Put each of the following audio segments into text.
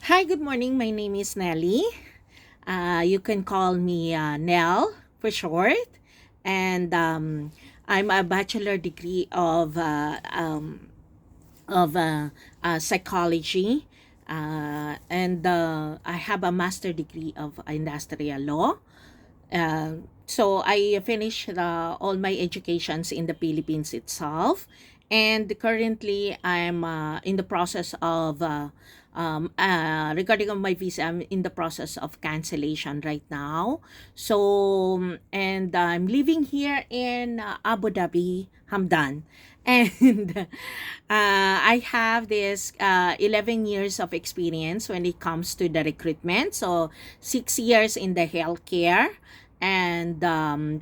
Hi, good morning. My name is Nelly. You can call me Nell for short. And I'm a bachelor degree of psychology. And I have a master degree of industrial law. So I finished all my educations in the Philippines itself, and currently I'm in the process of regarding of my visa. I'm in the process of cancellation right now. So and I'm living here in Abu Dhabi, Hamdan, and I have this 11 years of experience when it comes to the recruitment. So 6 years in the healthcare and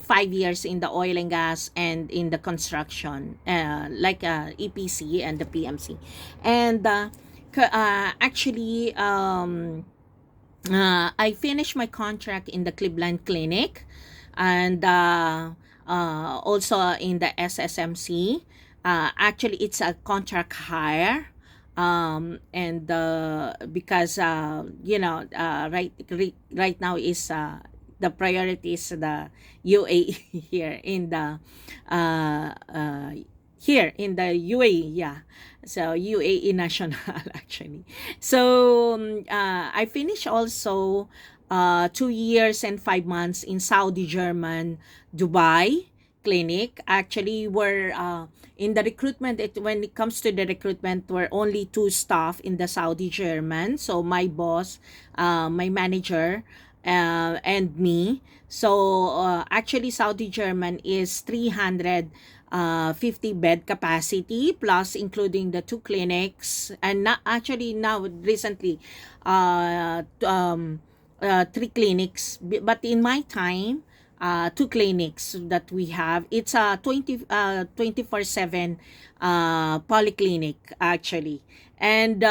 5 years in the oil and gas and in the construction, like EPC and the PMC. And actually, I finished my contract in the Cleveland Clinic and also in the SSMC. Actually, it's a contract hire. And because right now is the priority is the UAE here in the UAE, yeah. So UAE national actually. So I finished also 2 years and 5 months in Saudi German Dubai clinic. Actually, we're in the recruitment. When it comes to the recruitment, we're only two staff in the Saudi German. So my boss, my manager, and me. So actually, Saudi German is 350 bed capacity plus including the two clinics, and not actually now recently three clinics. But in my time, two clinics that we have, it's a 24/7 polyclinic actually. And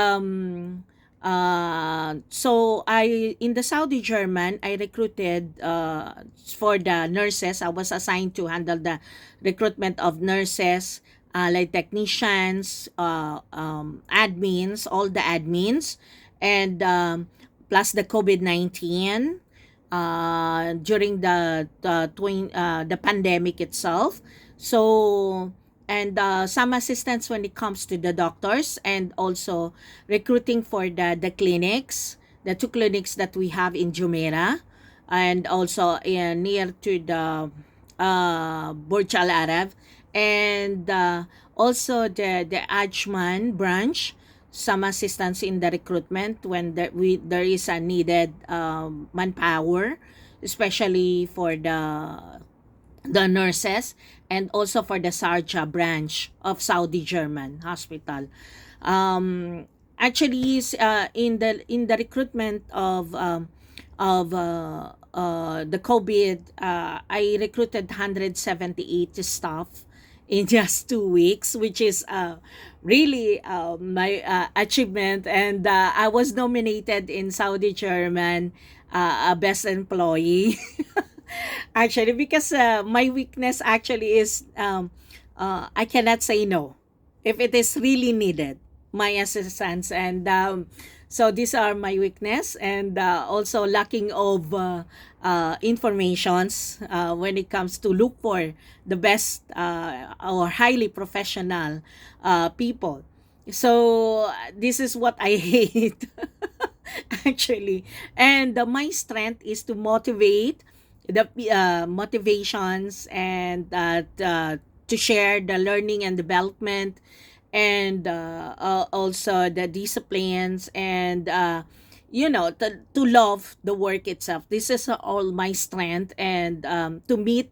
so I in the Saudi German, I recruited for the nurses. I was assigned to handle the recruitment of nurses, like technicians, admins, all the admins, and plus the COVID-19 during the pandemic itself. So and some assistance when it comes to the doctors, and also recruiting for the clinics, the two clinics that we have in Jumeirah, and also near to the Burj Al Arab, and also the Ajman branch, some assistance in the recruitment when there is a needed manpower, especially for the nurses, and also for the Sharjah branch of Saudi German Hospital. Actually, in the recruitment of the COVID, I recruited 178 staff in just 2 weeks, which is really my achievement. And I was nominated in Saudi German a best employee. Actually, because my weakness actually is I cannot say no if it is really needed, my assistance. And so these are my weakness, and also lacking of informations when it comes to look for the best or highly professional people. So this is what I hate actually. And my strength is to motivate the motivations, and to share the learning and development, and also the disciplines, and to love the work itself. This is all my strength, and to meet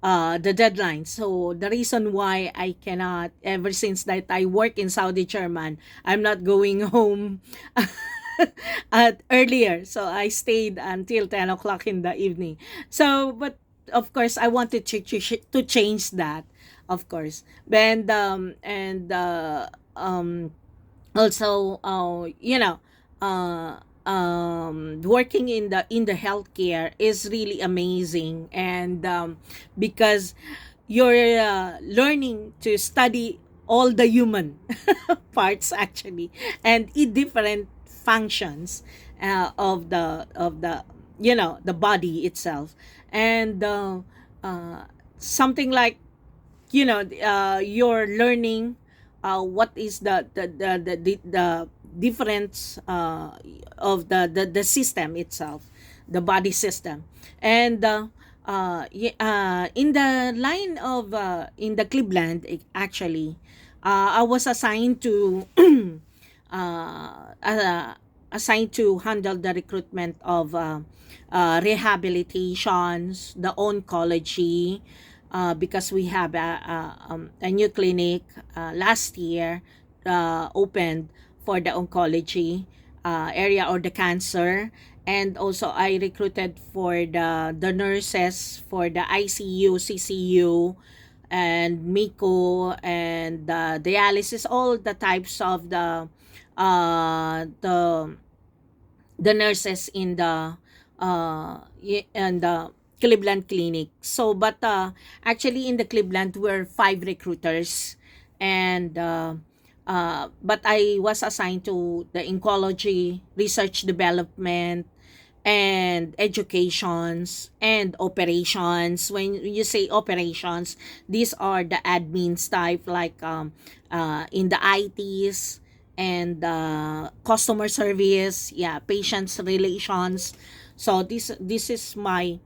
the deadline. So the reason why I cannot, ever since that I work in Saudi German, I'm not going home earlier. So I stayed until 10 o'clock in the evening. So, but of course, I wanted to change that, of course. And also, working in the healthcare is really amazing. And because you're learning to study all the human parts actually, and eat different functions of the the body itself. And something like, you're learning what is the difference of the system itself, the body system. And in the line of in the Cleveland, actually, I was assigned to assigned to handle the recruitment of rehabilitations, the oncology, because we have a new clinic last year opened for the oncology area, or the cancer. And also I recruited for the nurses for the ICU, CCU, and MICO, and dialysis, all the types of uh, the the nurses in the Cleveland clinic. So, but actually in the Cleveland we're five recruiters, and but I was assigned to the oncology research development and educations and operations. When you say operations, these are the admins type, like in the ITs, and customer service, yeah, patients relations. So this is my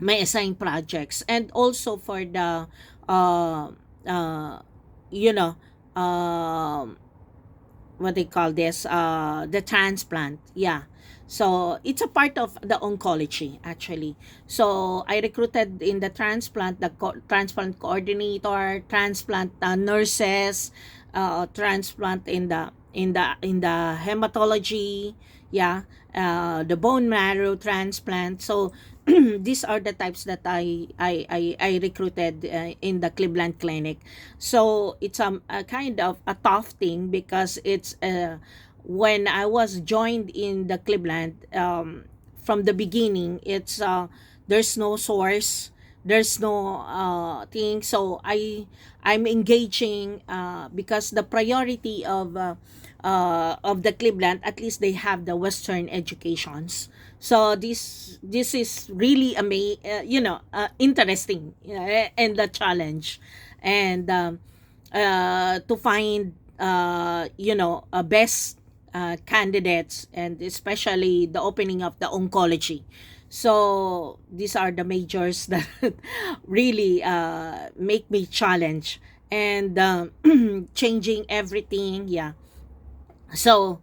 assigned projects. And also for the uh uh you know um what they call this, the transplant, yeah. So it's a part of the oncology, actually. So I recruited in the transplant, the transplant coordinator, transplant nurses, transplant in the hematology, yeah, the bone marrow transplant. So these are the types that I recruited in the Cleveland clinic. So it's a kind of a tough thing, because it's when I was joined in the Cleveland, from the beginning, it's there's no source, there's no thing. So I'm engaging, because the priority of the Cleveland, at least they have the Western educations. So this is really interesting, and the challenge, and to find best candidates, and especially the opening of the oncology. So these are the majors that really make me challenge, and changing everything, yeah. So,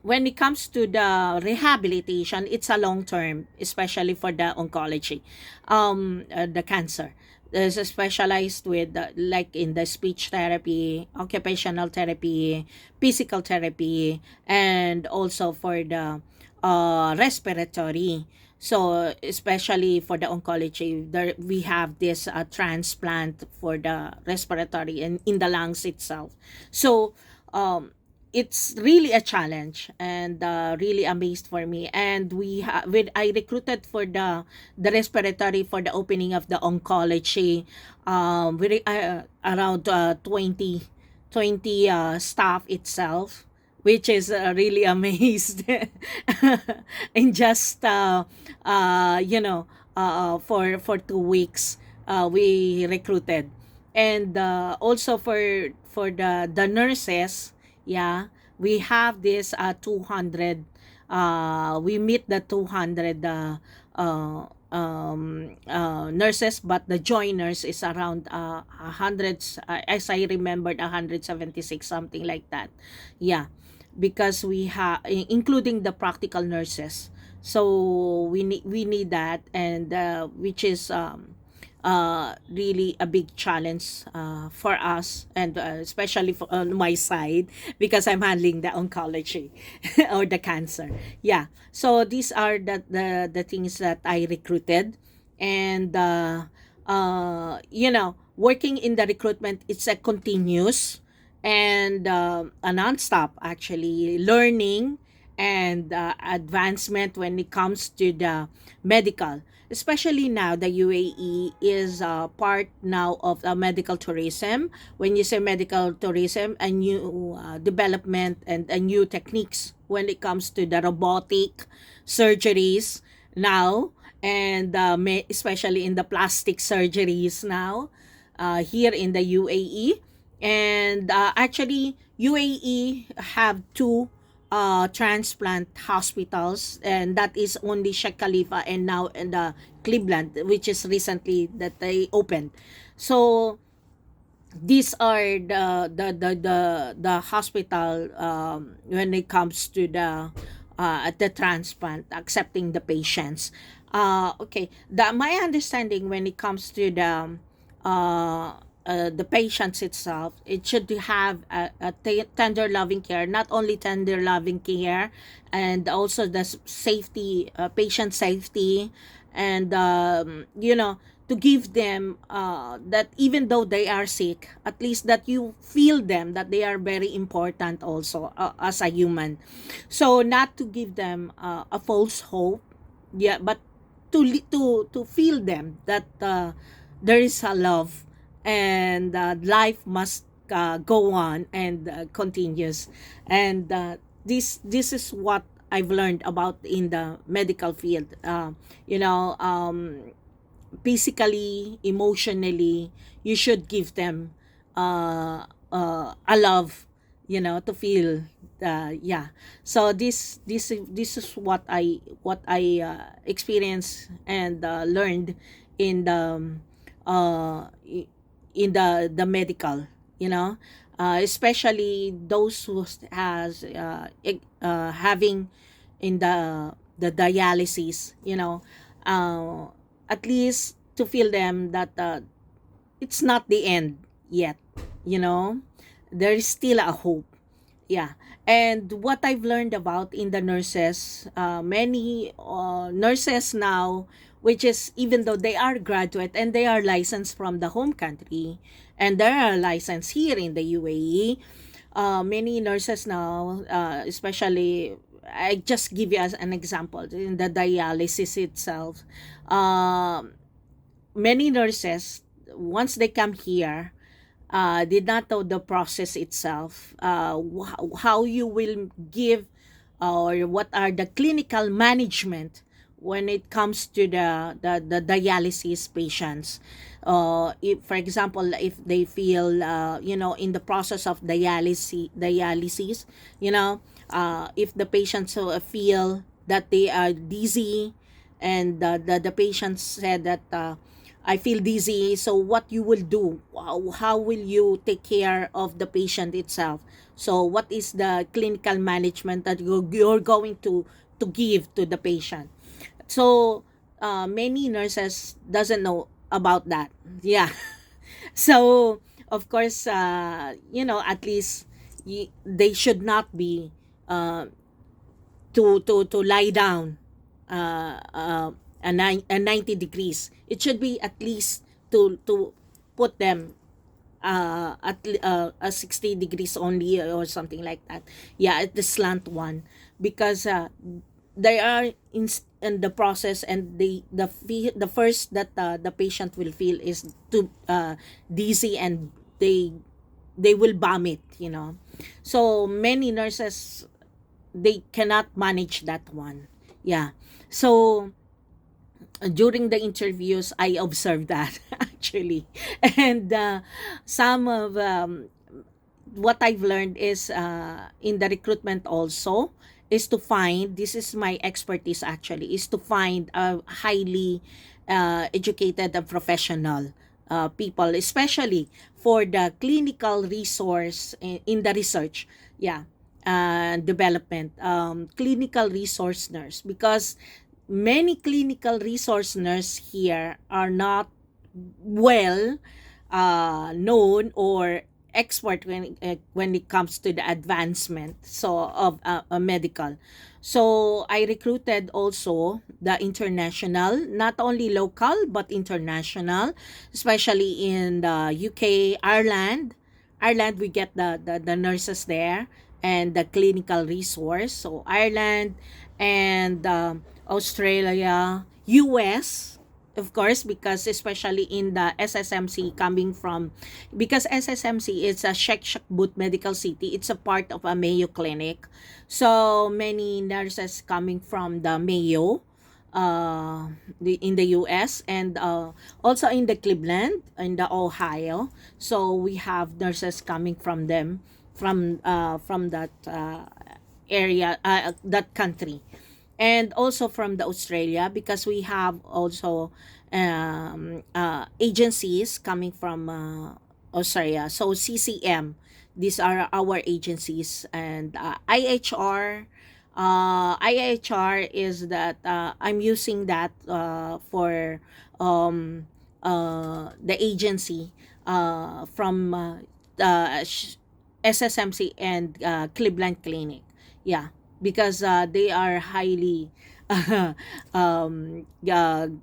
when it comes to the rehabilitation, it's a long term, especially for the oncology, the cancer. There's a specialized with like in the speech therapy, occupational therapy, physical therapy, and also for the respiratory. So especially for the oncology, there we have this transplant for the respiratory and in the lungs itself. So um, it's really a challenge, and really amazed for me. And with I recruited for the respiratory for the opening of the oncology, around 20 staff itself, which is really amazed. And just for 2 weeks we recruited. And also for the nurses, yeah, we have this 200, we meet the 200 nurses, but the joiners is around hundreds, as I remembered, 176, something like that, yeah. Because we have, including the practical nurses. So we need that, and which is really a big challenge for us, and especially on my side, because I'm handling the oncology or the cancer. Yeah. So these are the things that I recruited. And working in the recruitment, it's a continuous and a nonstop, actually, learning and advancement when it comes to the medical. Especially now, the UAE is part now of medical tourism. When you say medical tourism, a new development and a new techniques when it comes to the robotic surgeries now, and especially in the plastic surgeries now here in the UAE. And actually, UAE have two transplant hospitals, and that is only Sheikh Khalifa and now in the Cleveland, which is recently that they opened. So these are the hospital when it comes to the transplant accepting the patients. Okay, my understanding when it comes to the patients itself, it should have a tender loving care, not only tender loving care, and also the safety, patient safety, and to give them that even though they are sick, at least that you feel them that they are very important also as a human. So not to give them a false hope, yeah, but to feel them that there is a love, and life must go on and continues. And this is what I've learned about in the medical field. You know Physically, emotionally, you should give them a love, to feel. Yeah. So this is what I experienced and learned in uh, i- the medical, especially those who has having in the dialysis, uh, at least to feel them that it's not the end yet, you know there is still a hope. Yeah. And what I've learned about in the nurses, many nurses now, which is even though they are graduate and they are licensed from the home country, and they are licensed here in the UAE, many nurses now, especially, I just give you as an example in the dialysis itself. um, Many nurses, once they come here, did not know the process itself, how you will give, or what are the clinical management when it comes to the dialysis patients. If, for example, if they feel, in the process of dialysis, if the patients feel that they are dizzy, and the patient said that I feel dizzy. So what you will do? How will you take care of the patient itself? So what is the clinical management that you're going to give to the patient? So many nurses doesn't know about that. Yeah. So of course, at least they should not be uh, to lie down a 90 degrees. It should be at least to put them a 60 degrees only, or something like that. Yeah, at the slant one, because they are in the process, and the first that the patient will feel is to dizzy, and they will vomit. So many nurses, they cannot manage that one. Yeah. So during the interviews, I observed that actually. And some of what I've learned is, in the recruitment also, is to find, this is my expertise actually, is to find a highly educated and professional people, especially for the clinical resource in the research. Yeah. Development, clinical resource nurse, because many clinical resource nurse here are not well known or expert when it comes to the advancement of a medical. So I recruited also the international, not only local but international, especially in the UK, Ireland. We get the nurses there, and the clinical resource. So Ireland and Australia, US, of course, because especially in the SSMC coming from, because SSMC is a Sheikh Shakbout Medical City, it's a part of a Mayo Clinic. So many nurses coming from the Mayo, in the US, and also in the Cleveland, in the Ohio. So we have nurses coming from them, from that area, that country, and also from the Australia, because we have also agencies coming from Australia. So CCM, these are our agencies, and IHR is that I'm using that for the agency from SSMC and Cleveland Clinic. Yeah, because they are highly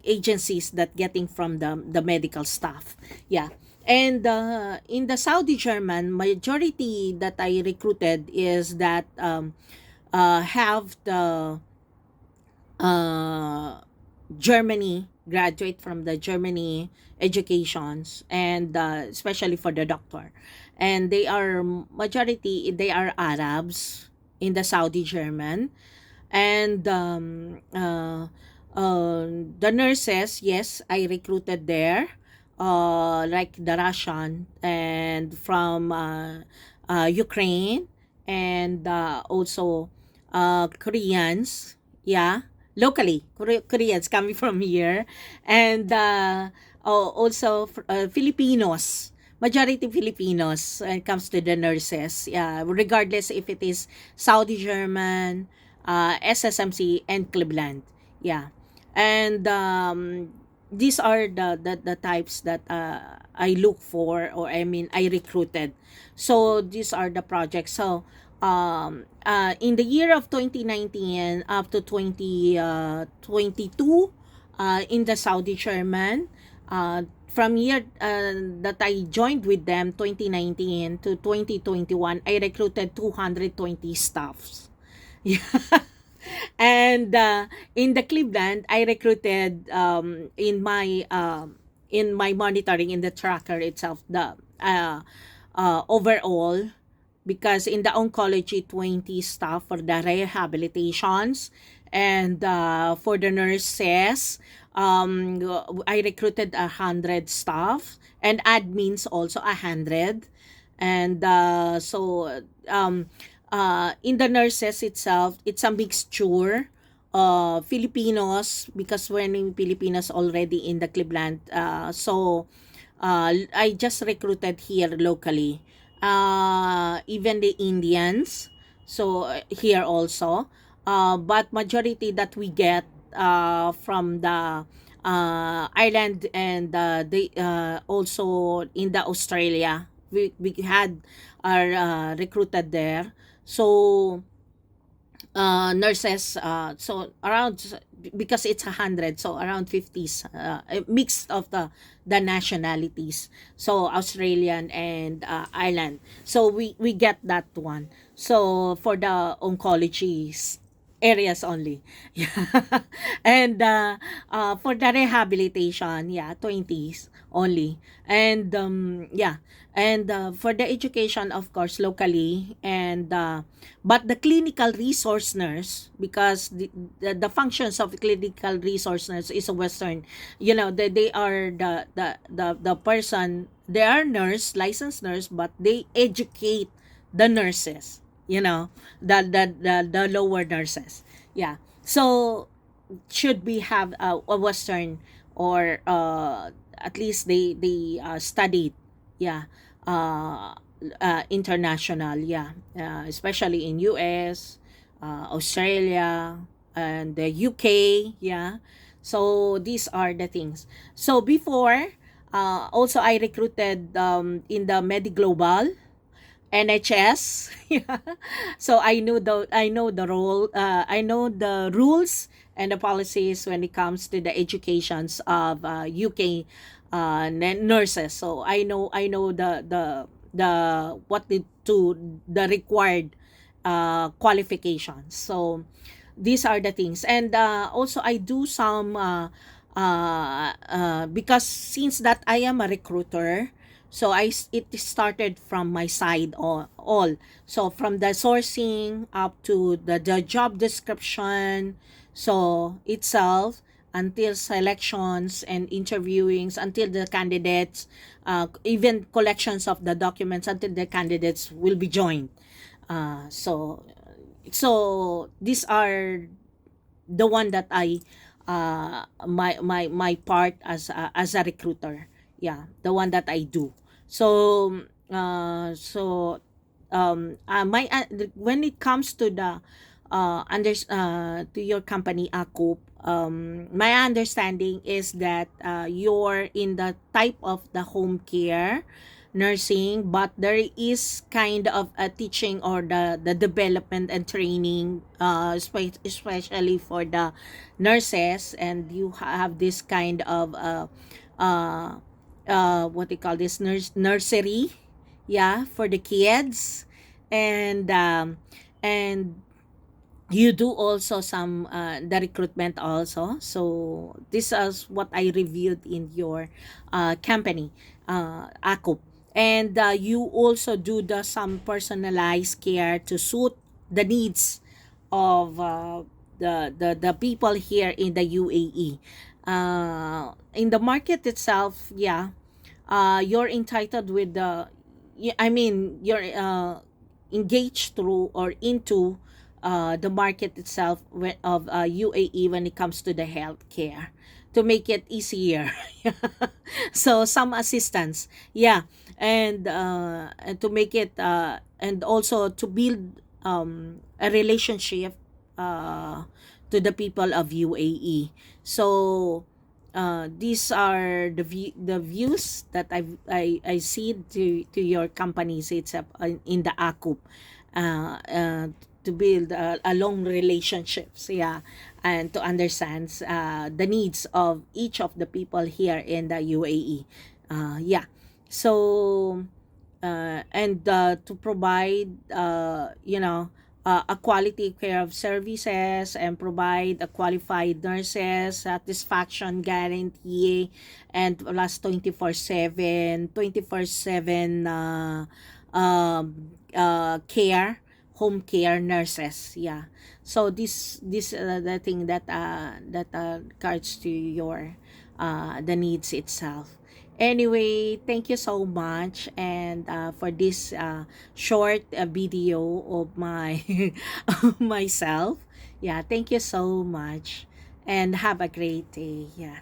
agencies that getting from the medical staff. Yeah. And in the Saudi German, majority that I recruited is that have the uh, Germany, graduate from the Germany educations, and especially for the doctor. And they are majority, they are Arabs in the Saudi German. And the nurses, yes, I recruited there, like the Russian and from Ukraine, and also Koreans, yeah, locally, Koreans coming from here, and also Filipinos. Majority Filipinos when it comes to the nurses, yeah, regardless if it is Saudi German, SSMC, and Cleveland. Yeah. And these are the types that I look for, or I mean, I recruited. So these are the projects. So in the year of 2019 up to 2022, in the Saudi German, from year that I joined with them 2019 to 2021, I recruited 220 staffs. Yeah. And in the Cleveland, I recruited in my monitoring in the tracker itself, the overall, because in the oncology, 20 staff for the rehabilitations, and for the nurses, I recruited 100 staff, and admins also 100. And in the nurses itself, it's a mixture Filipinos, because we're in Filipinos already in the Cleveland. So I just recruited here locally. Even the Indians, so here also. But majority that we get from the Ireland, and they also in the Australia. We had our recruited there. So nurses, so around, because it's 100, so around 50s, a mix of the nationalities, so Australian and Ireland. So we get that one. So for the oncology areas only. Yeah. And for the rehabilitation, yeah, 20s only. And yeah, and for the education, of course, locally. And but the clinical resource nurse, because the functions of clinical resource nurse is a Western, they are the person, they are nurse, licensed nurse, but they educate the nurses, the lower nurses. Yeah. So should we have a Western, or at least they studied, yeah, uh, international, yeah, especially in US, Australia, and the UK, yeah. So these are the things. So before, also I recruited in the MediGlobal, NHS. Yeah. So I know the role, I know the rules and the policies when it comes to the educations of UK nurses. So I know the what the required qualifications. So these are the things. And also I do some because since that I am a recruiter, so it started from my side, all. So from the sourcing up to the job description, so itself, until selections and interviewings, until the candidates, even collections of the documents until the candidates will be joined. So these are the one that I my part as a recruiter. Yeah, the one that I do. So my when it comes to the to your company, Akup, my understanding is that you're in the type of the home care nursing, but there is kind of a teaching or the development and training, especially for the nurses, and you have this kind of uh, what they call this, nursery, yeah, for the kids. And um, and you do also some the recruitment also. So this is what I reviewed in your company, Akup. And you also do some personalized care to suit the needs of the people here in the UAE. In the market itself, yeah, you're entitled with the, I mean, you're engaged through or into the market itself of UAE when it comes to the healthcare, to make it easier. So some assistance, yeah, and to make it and also to build a relationship uh, to the people of UAE. So these are the views that I see to your companies itself in the AKUP, to build a long relationships, yeah, and to understand the needs of each of the people here in the UAE, yeah. So and to provide a quality care of services, and provide a qualified nurses satisfaction guarantee, and plus 24/7 care, home care nurses, yeah. So this the thing that regards to your the needs itself. Anyway, thank you so much, and for this short video of my of myself. Yeah, thank you so much, and have a great day. Yeah.